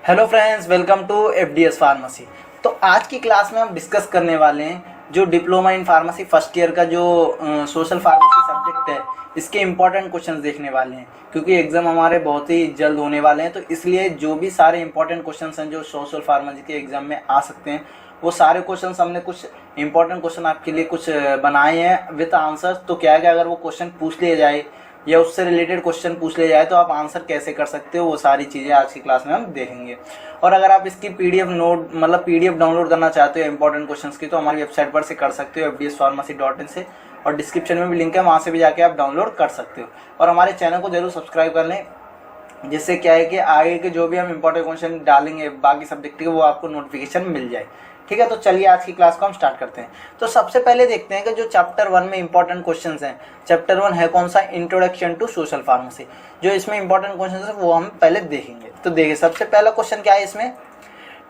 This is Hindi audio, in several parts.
Hello friends, welcome to FDS pharmacy. तो आज की क्लास में हम डिस्कस करने वाले हैं जो diploma in pharmacy first year का जो सोशल फार्मेसी सब्जेक्ट है, इसके इम्पोर्टेंट क्वेश्चंस देखने वाले हैं क्योंकि एग्जाम हमारे बहुत ही जल्द होने वाले हैं। तो इसलिए जो भी सारे इंपॉर्टेंट क्वेश्चंस हैं जो सोशल फार्मेसी के एग्जाम में आ सकते हैं, वो सारे क्वेश्चंस हमने कुछ इंपॉर्टेंट क्वेश्चन आपके लिए कुछ बनाए हैं विद आंसर्स। तो क्या है कि अगर वो क्वेश्चन पूछ लिया जाए या उससे रिलेटेड क्वेश्चन पूछ लिया जाए तो आप आंसर कैसे कर सकते हो, वो सारी चीज़ें आज की क्लास में हम देखेंगे। और अगर आप इसकी पीडीएफ नोट पीडीएफ डाउनलोड करना चाहते हो इंपॉर्टेंट क्वेश्चंस की, तो हमारी वेबसाइट पर से कर सकते हो fdspharmacy.in से, और डिस्क्रिप्शन में भी लिंक है, वहाँ से भी जाके आप डाउनलोड कर सकते हो। और हमारे चैनल को जरूर सब्सक्राइब कर लें, जिससे क्या है कि आगे के जो भी हम इंपॉर्टेंट क्वेश्चन डालेंगे बाकी सब्जेक्ट के, वो आपको नोटिफिकेशन मिल जाए। ठीक है, तो चलिए आज की क्लास को हम स्टार्ट करते हैं। तो सबसे पहले देखते हैं कि जो चैप्टर 1 में इंपॉर्टेंट क्वेश्चंस हैं। चैप्टर 1 है कौन सा? Introduction to social pharmacy. जो इसमें इंपॉर्टेंट क्वेश्चंस है वो हम पहले देखेंगे। तो देखिए, सबसे पहला क्वेश्चन क्या है इसमें?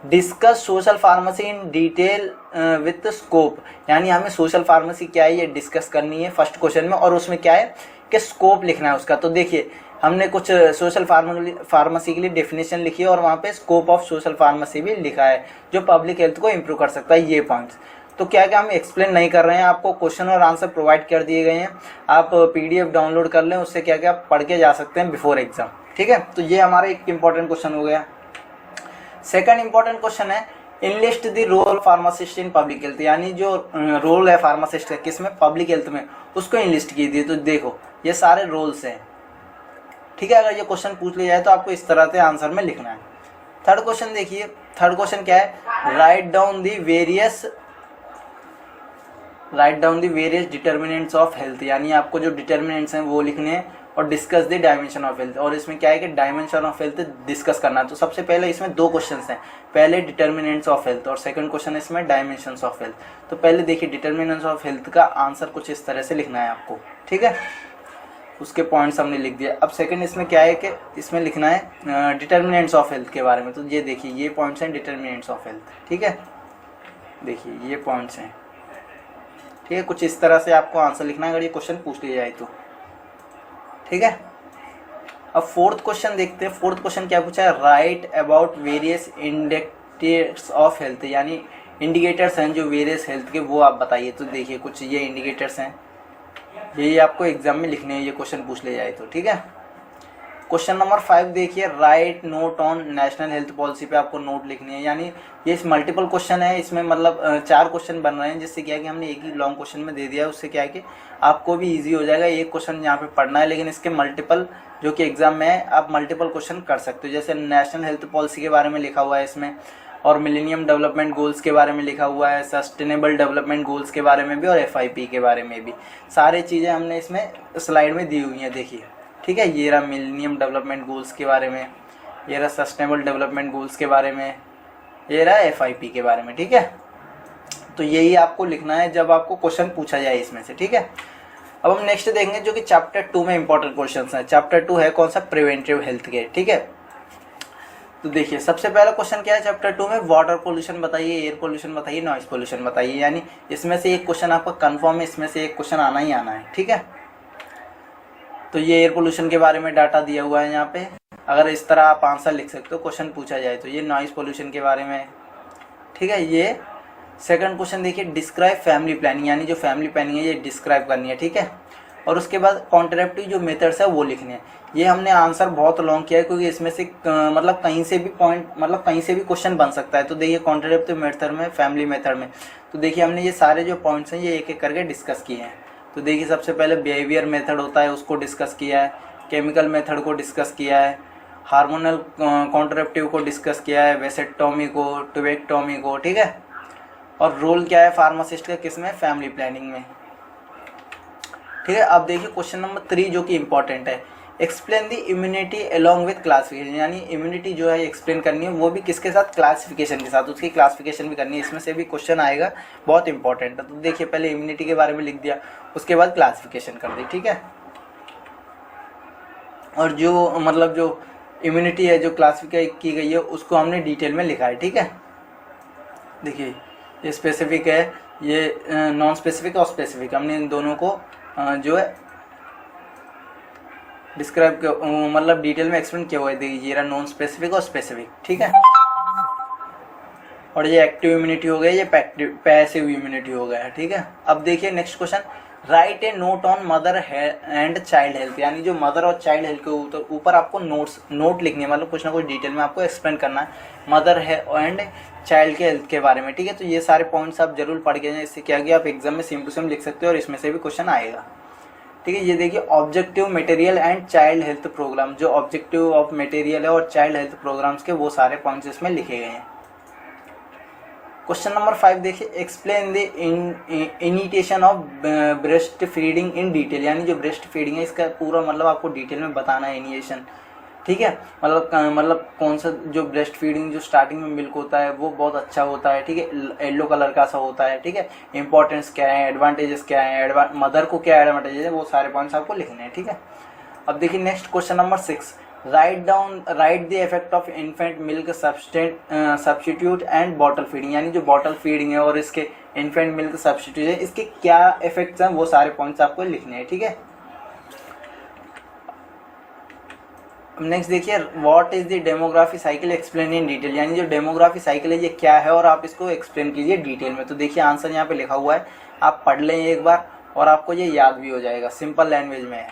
Discuss social pharmacy in detail with scope. यानी हमें सोशल फार्मेसी क्या है ये डिस्कस करनी है फर्स्ट क्वेश्चन में, और उसमें क्या है कि स्कोप लिखना है उसका। तो देखिए, हमने कुछ सोशल फार्मेसी के लिए डेफिनेशन लिखी है और वहाँ पे स्कोप ऑफ सोशल फार्मेसी भी लिखा है जो पब्लिक हेल्थ को इम्प्रूव कर सकता है, ये पॉइंट्स। तो क्या क्या हम एक्सप्लेन नहीं कर रहे हैं, आपको क्वेश्चन और आंसर प्रोवाइड कर दिए गए हैं। आप पीडीएफ डाउनलोड कर लें, उससे क्या क्या पढ़ के जा सकते हैं बिफोर एग्जाम। ठीक है, तो ये हमारा एक इंपॉर्टेंट क्वेश्चन हो गया। सेकंड इंपॉर्टेंट क्वेश्चन है enlist the role pharmacist in public health. यानी जो रोल है फार्मासिस्ट का किसमें? पब्लिक हेल्थ में, उसको इनलिस्ट कीजिए। तो देखो, ये सारे रोल्स हैं। ठीक है, अगर ये क्वेश्चन पूछ लिया जाए तो आपको इस तरह से आंसर में लिखना है। थर्ड क्वेश्चन देखिए, थर्ड क्वेश्चन क्या है? Write down the various determinants of health. यानी आपको जो डिटर्मिनेंट्स हैं वो लिखने हैं, और discuss the dimension of health. और इसमें क्या है कि डायमेंशन ऑफ हेल्थ डिस्कस करना है। तो सबसे पहले इसमें दो क्वेश्चंस हैं, पहले डिटर्मिनेंट्स ऑफ हेल्थ और सेकंड क्वेश्चन इसमें डायमेंशंस ऑफ हेल्थ। तो पहले देखिए, डिटर्मिनेंट्स ऑफ हेल्थ का आंसर कुछ इस तरह से लिखना है आपको। ठीक है, उसके पॉइंट्स हमने लिख दिया। अब सेकंड इसमें क्या है कि इसमें लिखना है डिटर्मिनेंट्स ऑफ हेल्थ के बारे में। तो ये देखिए, ये पॉइंट्स हैं डिटर्मिनेंट्स ऑफ हेल्थ। ठीक है, देखिए ये पॉइंट्स हैं। ठीक है, कुछ इस तरह से आपको आंसर लिखना है अगर ये क्वेश्चन पूछ लिया जाए तो। ठीक है, अब फोर्थ क्वेश्चन देखते हैं। फोर्थ क्वेश्चन क्या पूछा है? Right about various indicators of health. यानी इंडिकेटर्स हैं जो वेरियस हेल्थ के, वो आप बताइए। तो देखिए, कुछ ये इंडिकेटर्स हैं, यही आपको एग्जाम में लिखने हैं, ये क्वेश्चन पूछ ले जाए तो। ठीक है, क्वेश्चन नंबर 5 देखिए, right note on national health policy पे आपको नोट लिखनी है। यानी ये मल्टीपल क्वेश्चन है, इसमें मतलब 4 क्वेश्चन बन रहे हैं, जिससे क्या है कि हमने एक ही लॉन्ग क्वेश्चन में दे दिया है। उससे क्या है कि आपको भी ईजी हो जाएगा, एक क्वेश्चन यहाँ पे पढ़ना है, लेकिन इसके मल्टीपल जो कि एग्जाम में है, आप मल्टीपल क्वेश्चन कर सकते हो। जैसे नेशनल हेल्थ पॉलिसी के बारे में लिखा हुआ है इसमें, और मिलेनियम डेवलपमेंट गोल्स के बारे में लिखा हुआ है, सस्टेनेबल डेवलपमेंट गोल्स के बारे में भी, और FIP के बारे में भी। सारी चीज़ें हमने इसमें स्लाइड में दी हुई हैं, देखिए। ठीक है, ये रहा मिलेनियम डेवलपमेंट गोल्स के बारे में, ये रहा सस्टेनेबल डेवलपमेंट गोल्स के बारे में, ये रहा FIP के बारे में। ठीक है, तो यही आपको लिखना है जब आपको क्वेश्चन पूछा जाए इसमें से। ठीक है, अब हम नेक्स्ट देखेंगे जो कि चैप्टर 2 में इंपॉर्टेंट क्वेश्चन है। चैप्टर 2 है कौन सा? Preventive health care. ठीक है, तो देखिए, सबसे पहला क्वेश्चन क्या है चैप्टर 2 में? वाटर पोल्यूशन बताइए, एयर पोल्यूशन बताइए, नॉइस पोल्यूशन बताइए। यानी इसमें से एक क्वेश्चन आपका कंफर्म है, इसमें से एक क्वेश्चन आना ही आना है। ठीक है, तो ये एयर पोल्यूशन के बारे में डाटा दिया हुआ है यहाँ पे। अगर इस तरह आप आंसर लिख सकते हो क्वेश्चन पूछा जाए तो। ये नॉइस पोल्यूशन के बारे में। ठीक है, ये सेकंड क्वेश्चन देखिए, डिस्क्राइब फैमिली प्लानिंग। यानी जो फैमिली प्लानिंग है ये डिस्क्राइब करनी है। ठीक है, और उसके बाद कॉन्ट्रेप्टिव जो मेथड्स है वो लिखने हैं। ये हमने आंसर बहुत लॉन्ग किया है क्योंकि इसमें से मतलब कहीं से भी पॉइंट, मतलब कहीं से भी क्वेश्चन बन सकता है। तो देखिए, कॉन्ट्रेप्टिव मेथड में, फैमिली मेथड में, तो देखिए हमने ये सारे जो पॉइंट्स हैं ये एक एक करके डिस्कस किए हैं। तो देखिए, सबसे पहले बिहेवियर मेथड होता है, उसको डिस्कस किया है, केमिकल मेथड को डिस्कस किया है, हार्मोनल कॉन्ट्रेप्टिव को डिस्कस किया है, वेसेक्टोमी को, ट्यूबेक्टोमी को। ठीक है, और रोल क्या है फार्मासिस्ट का किसमें? फैमिली प्लानिंग में। ठीक है, अब देखिए क्वेश्चन नंबर 3 जो कि इंपॉर्टेंट है, explain the immunity along with classification. यानी इम्यूनिटी जो है एक्सप्लेन करनी है, वो भी किसके साथ? क्लासिफिकेशन के साथ, उसकी क्लासिफिकेशन भी करनी है। इसमें से भी क्वेश्चन आएगा, बहुत इंपॉर्टेंट है। तो देखिए, पहले इम्यूनिटी के बारे में लिख दिया, उसके बाद क्लासिफिकेशन कर दी। ठीक है, और जो मतलब जो इम्यूनिटी है जो क्लासिफाई की गई है उसको हमने डिटेल में लिखा है। ठीक है, देखिए ये स्पेसिफिक है, ये नॉन स्पेसिफिक और स्पेसिफिक, हमने इन दोनों को जो है डिस्क्राइब मतलब डिटेल में एक्सप्लेन किया हुआ है, देखिए ये नॉन स्पेसिफिक और स्पेसिफिक, ठीक है। और ये एक्टिव इम्यूनिटी हो गया, ये पैसिव इम्यूनिटी हो गया, ठीक है। अब देखिए next question, right A note on mother and child health, यानी जो मदर और चाइल्ड हेल्थ के ऊपर आपको नोट लिखनी है, मतलब कुछ ना कुछ डिटेल में आपको एक्सप्लेन करना है मदर एंड चाइल्ड के हेल्थ के बारे में, ठीक है। तो ये सारे पॉइंट्स आप जरूर पढ़ के जाएं, इससे क्या कि आप एग्जाम में सेम टू सेम लिख सकते हो और इसमें से भी क्वेश्चन आएगा, ठीक है। ये देखिए objective material and child health program, जो ऑब्जेक्टिव ऑफ मटेरियल है और चाइल्ड हेल्थ प्रोग्राम्स के वो सारे पॉइंट्स इसमें लिखे गए हैं। क्वेश्चन नंबर 5 देखिए, explain the initiation of breast feeding in detail, यानी जो ब्रेस्ट फीडिंग है इसका पूरा मतलब आपको डिटेल में बताना है, इनिशिएशन, ठीक है। मतलब कौन सा जो ब्रेस्ट फीडिंग जो स्टार्टिंग में मिल्क होता है वो बहुत अच्छा होता है, ठीक है, येलो कलर का सा होता है, ठीक है। इंपॉर्टेंस क्या है, एडवांटेजेस क्या है, मदर को क्या एडवांटेजेस है, वो सारे पॉइंट्स आपको लिखने हैं, ठीक है। अब देखिए next question number 6, right the effect of infant milk substitute and bottle feeding, यानी जो बॉटल फीडिंग है और इसके इन्फेंट मिल्क सब्स्टिट्यूट है इसके क्या इफेक्ट्स हैं, वो सारे पॉइंट्स आपको लिखने हैं, ठीक है। नेक्स्ट देखिए, what is the demography cycle explain in detail, यानी जो डेमोग्राफी साइकिल है ये क्या है और आप इसको एक्सप्लेन कीजिए डिटेल में। तो देखिए आंसर यहाँ पे लिखा हुआ है, आप पढ़ लें एक बार और आपको ये याद भी हो जाएगा, सिंपल लैंग्वेज में है,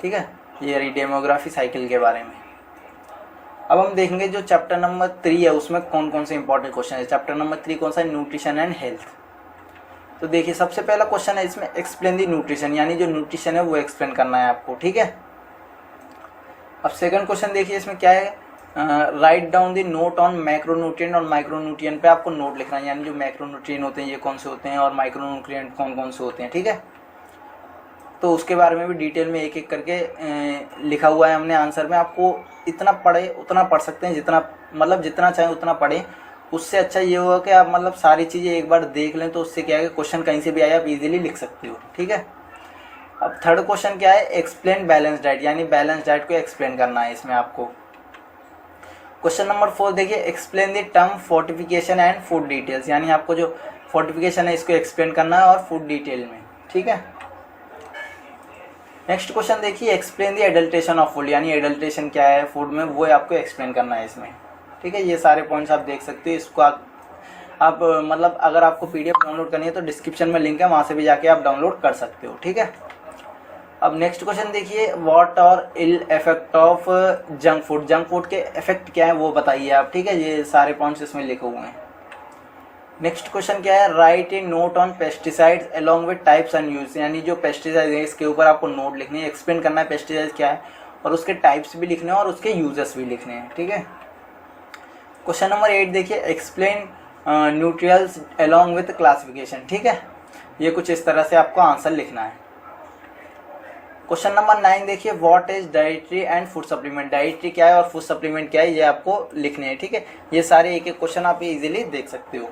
ठीक है, ये डेमोग्राफी साइकिल के बारे में। अब हम देखेंगे जो चैप्टर नंबर 3 है उसमें कौन कौन से इंपॉर्टेंट क्वेश्चन है। चैप्टर नंबर 3 कौन सा है, न्यूट्रिशन एंड हेल्थ। तो देखिए सबसे पहला क्वेश्चन है इसमें, एक्सप्लेन दी न्यूट्रिशन, यानी जो न्यूट्रिशन है वो एक्सप्लेन करना है आपको, ठीक है। अब सेकंड क्वेश्चन देखिए इसमें क्या है, write down the note on macronutrient, और मैक्रोन्यूट्रिएंट पे आपको नोट लिखना है, यानी जो मैक्रोन्यूट्रिएंट होते हैं ये कौन से होते हैं और माइक्रोन्यूट्रिएंट कौन कौन से होते हैं, ठीक है। तो उसके बारे में भी डिटेल में एक एक करके लिखा हुआ है हमने आंसर में। आपको इतना पढ़े उतना पढ़ सकते हैं, जितना चाहे उतना पढ़े, उससे अच्छा ये होगा कि आप मतलब सारी चीज़ें एक बार देख लें, तो उससे क्या है कि क्वेश्चन कहीं से भी आए आप इजीली लिख सकते हो, ठीक है। अब थर्ड क्वेश्चन क्या है, एक्सप्लेन बैलेंस डाइट, यानी बैलेंस डाइट को एक्सप्लेन करना है इसमें आपको। क्वेश्चन नंबर 4 देखिए, explain the term fortification and food details, यानी आपको जो फोर्टिफिकेशन है इसको एक्सप्लेन करना है और फूड डिटेल में, ठीक है। नेक्स्ट क्वेश्चन देखिए, explain the adulteration of food, यानी एडल्ट्रेशन क्या है फूड में वो आपको एक्सप्लेन करना है इसमें, ठीक है। ये सारे पॉइंट्स आप देख सकते हो, इसको आप मतलब अगर आपको पीडीएफ डाउनलोड करनी है तो डिस्क्रिप्शन में लिंक है, वहाँ से भी जाके आप डाउनलोड कर सकते हो, ठीक है। अब नेक्स्ट क्वेश्चन देखिए, what are ill effect of junk food, junk food के इफेक्ट क्या है वो बताइए आप, ठीक है। ये सारे पॉइंट्स इसमें लिखे हुए हैं। नेक्स्ट क्वेश्चन क्या है, write A note on pesticides along with types and use, यानी जो पेस्टिसाइड है इसके ऊपर आपको नोट लिखने हैं, एक्सप्लेन करना है पेस्टिसाइड क्या है और उसके टाइप्स भी लिखने हैं और उसके यूजेस भी लिखने हैं, ठीक है। क्वेश्चन नंबर 8 देखिए, एक्सप्लेन न्यूट्रियल्स अलोंग विद क्लासिफिकेशन, ठीक है। ये कुछ इस तरह से आपको आंसर लिखना है। क्वेश्चन नंबर 9 देखिए, what is dietary and food supplement, dietary क्या है और फूड सप्लीमेंट क्या है ये आपको लिखने हैं, ठीक है। ये सारे एक एक क्वेश्चन आप इजीली देख सकते हो।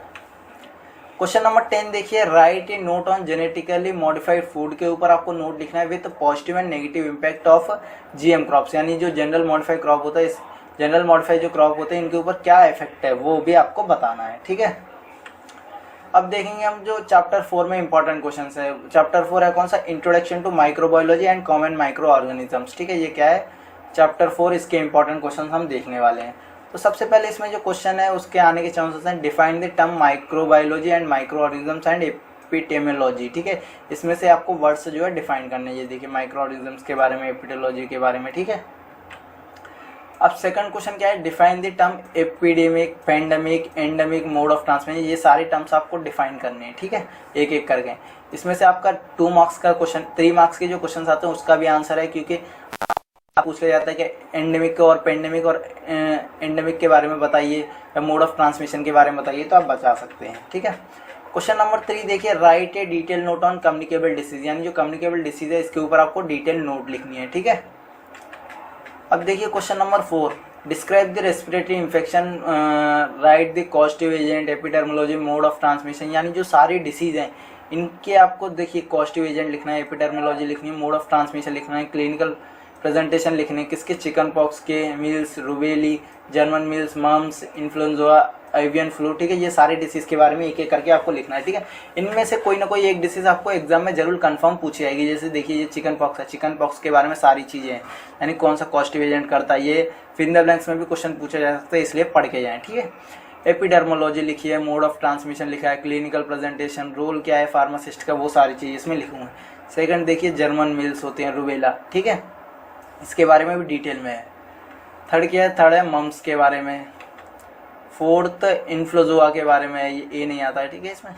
क्वेश्चन नंबर 10 देखिए, right A note on genetically modified food, के ऊपर आपको नोट लिखना है with positive and negative impact of GM crops, यानी जो जनरल मॉडिफाइड क्रॉप होता है, इस जनरल मॉडिफाइड जो क्रॉप होते हैं इनके ऊपर क्या इफेक्ट है वो भी आपको बताना है, ठीक है। अब देखेंगे हम जो चैप्टर 4 में इंपॉर्टेंट क्वेश्चंस है। चैप्टर 4 है कौन सा, introduction to microbiology and common micro organisms, ठीक है। ये क्या है, चैप्टर 4, इसके इंपॉर्टेंट क्वेश्चन हम देखने वाले हैं। तो सबसे पहले इसमें जो क्वेश्चन है उसके आने के चांसेस हैं, define the term microbiology and micro organisms and epidemiology, ठीक है। इसमें से आपको वर्ड्स जो है डिफाइन करने, ये देखिए माइक्रो ऑर्गेनिजम्स के बारे में, एपिडेमियोलॉजी के बारे में, ठीक है। अब सेकंड क्वेश्चन क्या है, define the term epidemic, pandemic, endemic, mode of transmission, ये सारे टर्म्स आपको डिफाइन करने हैं, ठीक है, एक एक करके। इसमें से आपका 2 मार्क्स का क्वेश्चन, 3 मार्क्स के जो क्वेश्चन आते हैं उसका भी आंसर है, क्योंकि आप पूछ लिया जाता है कि एंडेमिक और पेंडेमिक और एंडेमिक के बारे में बताइए या मोड ऑफ ट्रांसमिशन के बारे में बताइए, तो आप बचा सकते हैं, ठीक है। क्वेश्चन नंबर 3 देखिए, right A detail note on communicable disease, यानी जो कम्युनिकेबल डिसीज है इसके ऊपर आपको डिटेल नोट लिखनी है, ठीक है। अब देखिए question number 4, describe the respiratory infection, write the causative agent, epidemiology, mode of transmission, यानी जो सारी डिसीज हैं इनके आपको देखिए कॉजेटिव एजेंट लिखना है, एपिडर्मोलॉजी लिखनी है, मोड ऑफ ट्रांसमिशन लिखना है, क्लिनिकल प्रेजेंटेशन लिखने, किसके, चिकन पॉक्स के, measles, rubella, German measles, mumps, influenza, avian flu, ठीक है। ये सारे डिसीज़ के बारे में एक एक करके आपको लिखना है, ठीक है। इनमें से कोई ना कोई एक डिसीज़ आपको एग्जाम में जरूर कंफर्म पूछी जाएगी। जैसे देखिए ये चिकन पॉक्स है, चिकन पॉक्स के बारे में सारी चीज़ें हैं, यानी कौन सा कॉस्टिव एजेंट करता है, ये फिल इन द ब्लैंक्स में भी क्वेश्चन पूछा जा सकता है, इसलिए पढ़ के जाएँ, ठीक है। एपिडर्मोलॉजी लिखी है, मोड ऑफ ट्रांसमिशन लिखा है, क्लिनिकल प्रेजेंटेशन, रोल क्या है फार्मासिस्ट का, वो सारी चीज़ इसमें लिखूंगा। सेकंड देखिए जर्मन मिल्स होते हैं, रूबेला, ठीक है, इसके बारे में भी डिटेल में है। थर्ड क्या है, थर्ड है मम्स के बारे में। फोर्थ इन्फ्लुएंजा के बारे में है, ये नहीं आता है, ठीक है। इसमें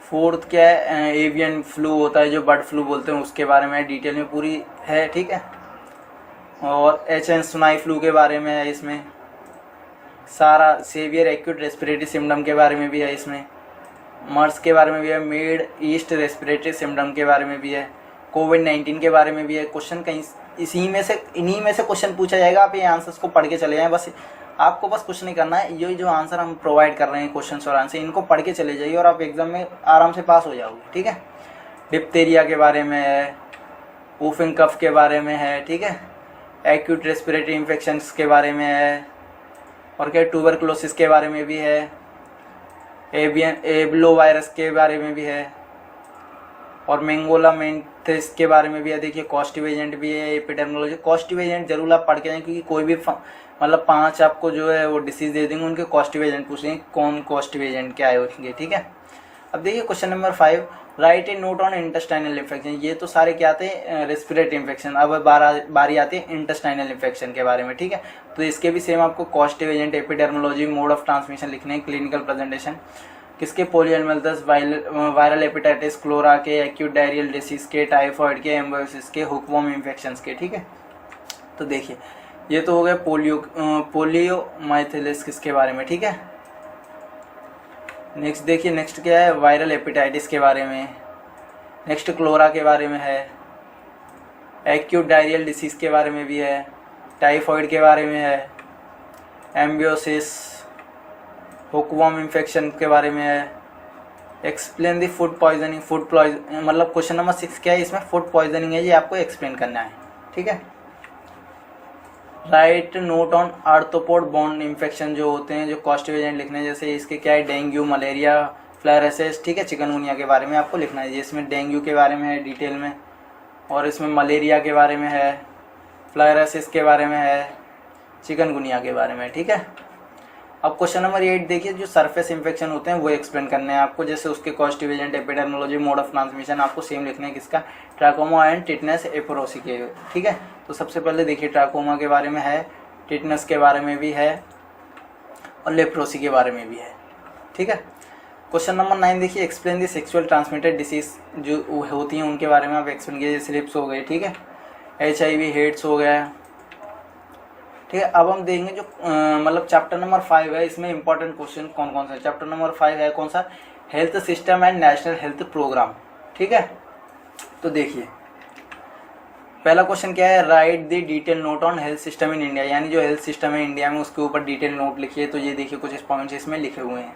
फोर्थ क्या है, एवियन फ्लू होता है जो बर्ड फ्लू बोलते हैं, उसके बारे में डिटेल में पूरी है, ठीक है। और H1N1 फ्लू के बारे में है इसमें सारा। सेवियर एक्यूट रेस्पिरेटरी सिम्टम के बारे में भी है इसमें। मर्स के बारे में भी है, मिड ईस्ट रेस्पिरेटरी सिम्टम के बारे में भी है, कोविड-19 के बारे में भी है। क्वेश्चन कहीं इन्हीं में से क्वेश्चन पूछा जाएगा, आप ये आंसर्स को पढ़ के चले जाएं। बस आपको बस कुछ नहीं करना है, ये जो आंसर हम प्रोवाइड कर रहे हैं क्वेश्चन और आंसर, इनको पढ़ के चले जाइए और आप एग्जाम में आराम से पास हो जाओगे, ठीक है। डिप्थीरिया के बारे में है, वूफिंग कफ के बारे में है, ठीक है। एक्यूट रेस्पिरेटरी इन्फेक्शंस के बारे में है, और क्या ट्यूबरकुलोसिस के बारे में भी है, एबलो वायरस के बारे में भी है, और मेंगोला मेंथिस के बारे में भी है। देखिए कॉस्टिव एजेंट भी है, एपिडेमियोलॉजी। कॉस्टिव एजेंट जरूर आप पढ़ के जाएं, क्योंकि कोई भी मतलब 5 आपको जो है वो डिसीज दे देंगे, उनके कॉस्टिव एजेंट पूछेंगे कौन कॉस्टिव एजेंट क्या है होंगे, ठीक है। अब देखिए question number 5, right A note on intestinal infection. ये तो सारे क्या आते हैं, रेस्पिरेटरी इन्फेक्शन। अब बारी आती है इंटेस्टाइनल इन्फेक्शन के बारे में, ठीक है। तो इसके भी सेम आपको causative agent, epidemiology, mode of transmission लिखने, क्लिनिकल प्रेजेंटेशन किसके, पोलियोमाइलिटिस, वायरल हेपेटाइटिस, क्लोरा के, एक्यूट डायरियल डिसीज के, टाइफॉइड के, एम्बोसिस के, हुकवॉर्म इन्फेक्शंस के, ठीक है। तो देखिए ये तो हो गया पोलियोमाइलिटिस किसके बारे में, ठीक है। नेक्स्ट देखिए, नेक्स्ट क्या है, वायरल हेपेटाइटिस के बारे में। नेक्स्ट क्लोरा के बारे में है, एक्यूट डायरियल डिसीज के बारे में भी है, टाइफॉइड के बारे में है, एम्बियोसिस, हुकवॉर्म इन्फेक्शन के बारे में है। एक्सप्लेन दी फूड पॉइजनिंग, मतलब क्वेश्चन नंबर 6 क्या है, इसमें फूड पॉइजनिंग है, ये आपको एक्सप्लेन करना है, ठीक है। Write note on arthropod borne infection जो होते हैं, जो कॉस्टिव एजेंट लिखने हैं, जैसे इसके क्या है, डेंगू, मलेरिया, फ्लैरेसिस, ठीक है। चिकनगुनिया के बारे में आपको लिखना है, इसमें डेंगू के बारे में है डिटेल में, और इसमें मलेरिया के बारे में है, फ्लैरेसिस के बारे में है, चिकनगुनिया के बारे में, ठीक है। अब क्वेश्चन नंबर 8 देखिए, जो सरफेस इन्फेक्शन होते हैं वो एक्सप्लेन करने हैं आपको, जैसे उसके causative agent, epidemiology, mode of transmission आपको सेम लिखना है, किसका, ट्राकोमा एंड टिटनेस एपोरोसी के, ठीक है। तो सबसे पहले देखिए ट्राकोमा के बारे में है, टिटनेस के बारे में भी है, और लेप्रोसी के बारे में भी है, ठीक है। क्वेश्चन नंबर 9 देखिए, explain the sexual transmitted disease जो होती हैं उनके बारे में आप एक्सप्लेन कीजिए। स्लिप्स हो गए, ठीक है, HIV एड्स हो गया, ठीक है। अब हम देखेंगे जो मतलब चैप्टर नंबर 5 है, इसमें इंपॉर्टेंट क्वेश्चन कौन कौन सा है। चैप्टर नंबर 5 है कौन सा, health system and national health program, ठीक है। तो देखिए पहला क्वेश्चन क्या है, write the detail note on health system in India, यानी जो हेल्थ सिस्टम है इंडिया में उसके ऊपर डिटेल नोट लिखिए। तो ये देखिए कुछ पॉइंट्स इसमें लिखे हुए हैं,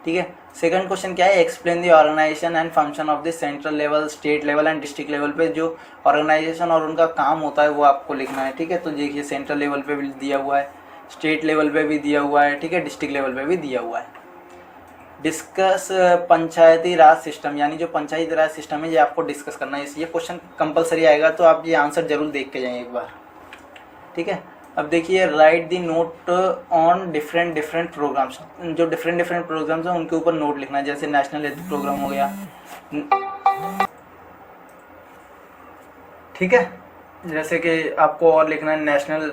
ठीक है। सेकंड क्वेश्चन क्या है, explain the organization and function of the central level, state level and district level पे जो ऑर्गेनाइजेशन और उनका काम होता है वो आपको लिखना है, ठीक है। तो देखिए सेंट्रल लेवल पे भी दिया हुआ है, स्टेट लेवल पे भी दिया हुआ है, ठीक है, डिस्ट्रिक्ट लेवल पे भी दिया हुआ है। डिस्कस पंचायती राज सिस्टम, यानी जो पंचायती राज सिस्टम है ये आपको डिस्कस करना है। ये क्वेश्चन कंपलसरी आएगा, तो आप ये आंसर जरूर देख के जाएं एक बार, ठीक है। अब देखिए write the note on different programs, जो डिफरेंट प्रोग्राम्स हैं उनके ऊपर नोट लिखना है। जैसे नेशनल हेल्थ प्रोग्राम हो गया, ठीक है। जैसे कि आपको और लिखना है national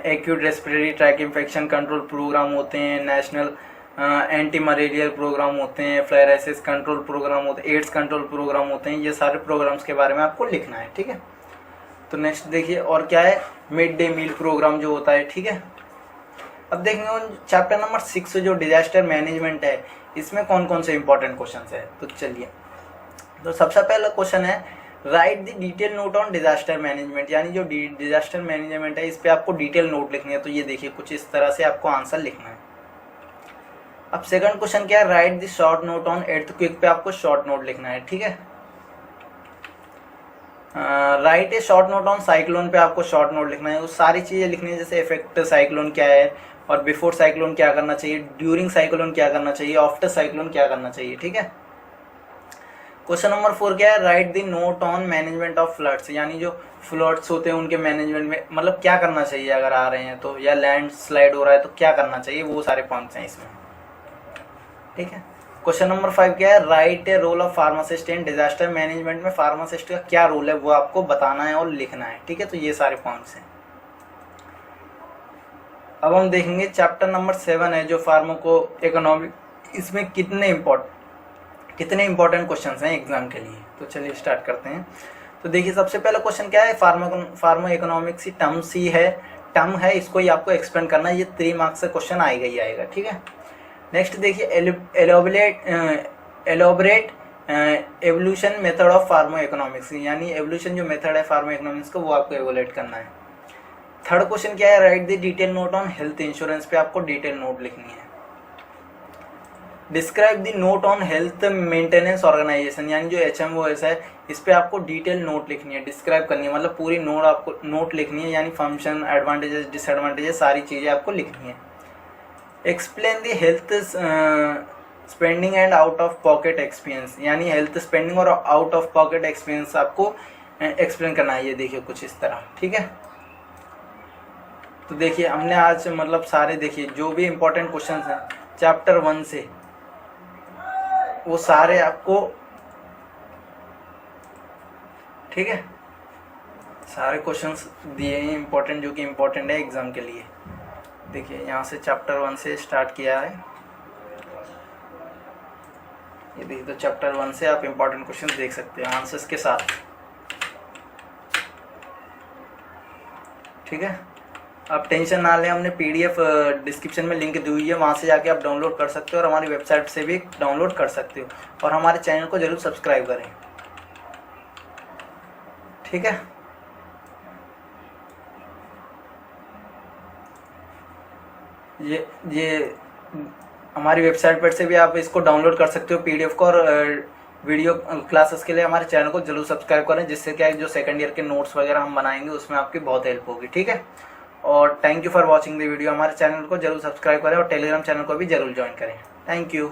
acute respiratory tract infection control program होते हैं, नेशनल एंटी मलेरियल प्रोग्राम होते हैं, फ्लैरेसिस कंट्रोल प्रोग्राम होते हैं, एड्स कंट्रोल प्रोग्राम होते हैं। ये सारे प्रोग्राम्स के बारे में आपको लिखना है, ठीक है। तो नेक्स्ट देखिए और क्या है, मिड डे मील प्रोग्राम जो होता है, ठीक है। अब देखेंगे चैप्टर नंबर 6 जो डिजास्टर मैनेजमेंट है, इसमें कौन कौन से इंपॉर्टेंट क्वेश्चन है। तो चलिए, तो सबसे पहला क्वेश्चन है write the detail note on disaster management, यानी जो डिजास्टर मैनेजमेंट है इस पे आपको डिटेल नोट लिखनी है। तो ये देखिए कुछ इस तरह से आपको आंसर लिखना है। अब सेकंड क्वेश्चन क्या है, write the short note on earthquake पे आपको शॉर्ट नोट लिखना है, ठीक है। Write a short note on cyclone पे आपको शॉर्ट नोट लिखना है। वो सारी चीजें लिखनी है, जैसे इफेक्ट साइक्लोन क्या है, और बिफोर साइक्लोन क्या करना चाहिए, ड्यूरिंग साइक्लोन क्या करना चाहिए, आफ्टर साइक्लोन क्या करना चाहिए। ठीक है। क्वेश्चन नंबर 4 क्या है, write the note on management of floods, यानी जो फ्लड्स होते हैं उनके मैनेजमेंट में मतलब क्या करना चाहिए अगर आ रहे हैं तो, या लैंड स्लाइड हो रहा है तो क्या करना चाहिए, वो सारे पॉइंट्स हैं इसमें। ठीक है। क्वेश्चन नंबर 5 क्या है, write a role of pharmacist in disaster management में फार्मासिस्ट का क्या रोल है वो आपको बताना है और लिखना है। ठीक है। तो ये सारे पॉइंट्स हैं। अब हम देखेंगे चैप्टर नंबर 7 है जो फार्माको इकोनॉमिक, इसमें कितने इंपॉर्टेंट क्वेश्चंस हैं एग्जाम के लिए। तो चलिए स्टार्ट करते हैं। तो देखिए सबसे पहला क्वेश्चन क्या है, फार्मा इकोनॉमिक्स टर्म है, इसको ही आपको एक्सप्लेन करना है। ये 3 मार्क्स से क्वेश्चन आएगा ही आएगा। ठीक है। नेक्स्ट देखिए elaborate evolution method of pharma economics, यानी एवोल्यूशन जो मेथड है फार्मा इकोनॉमिक्स का वो आपको एवोलेट करना है। थर्ड क्वेश्चन क्या है, write the detail note on health insurance पे आपको डिटेल नोट लिखनी है। Describe the note on health maintenance organization, यानी जो HMOS है इस पे आपको डिटेल नोट लिखनी है, डिस्क्राइब करनी है, मतलब पूरी नोट लिखनी है, यानी फंक्शन, एडवांटेजेस, डिसएडवांटेजेस, सारी चीज़ें आपको लिखनी है। Explain the health spending and out of pocket experience, यानी हेल्थ स्पेंडिंग और आउट ऑफ पॉकेट एक्सपीरियंस आपको एक्सप्लेन करना है। ये देखिए कुछ इस तरह। ठीक है। तो देखिए हमने आज मतलब सारे देखिए जो भी इम्पोर्टेंट क्वेश्चंस हैं चैप्टर 1 से वो सारे आपको, ठीक है, सारे क्वेश्चंस दिए हैं इम्पोर्टेंट, जो कि इम्पोर्टेंट है एग्जाम के लिए। देखिए यहाँ से चैप्टर 1 से स्टार्ट किया है, ये देखिए। तो चैप्टर 1 से आप इम्पोर्टेंट क्वेश्चन देख सकते हैं आंसर्स के साथ। ठीक है। आप टेंशन ना लें, हमने PDF डिस्क्रिप्शन में लिंक दी हुई है, वहाँ से जाके आप डाउनलोड कर सकते हो और हमारी वेबसाइट से भी डाउनलोड कर सकते हो। और हमारे चैनल को जरूर सब्सक्राइब करें। ठीक है। ये हमारी वेबसाइट पर से भी आप इसको डाउनलोड कर सकते हो PDF को। और वीडियो क्लासेस के लिए हमारे चैनल को जरूर सब्सक्राइब करें, जिससे क्या है जो सेकंड ईयर के नोट्स वगैरह हम बनाएंगे उसमें आपकी बहुत हेल्प होगी। ठीक है। और thank you for watching the video. हमारे चैनल को जरूर सब्सक्राइब करें और टेलीग्राम चैनल को भी जरूर ज्वाइन करें। Thank you.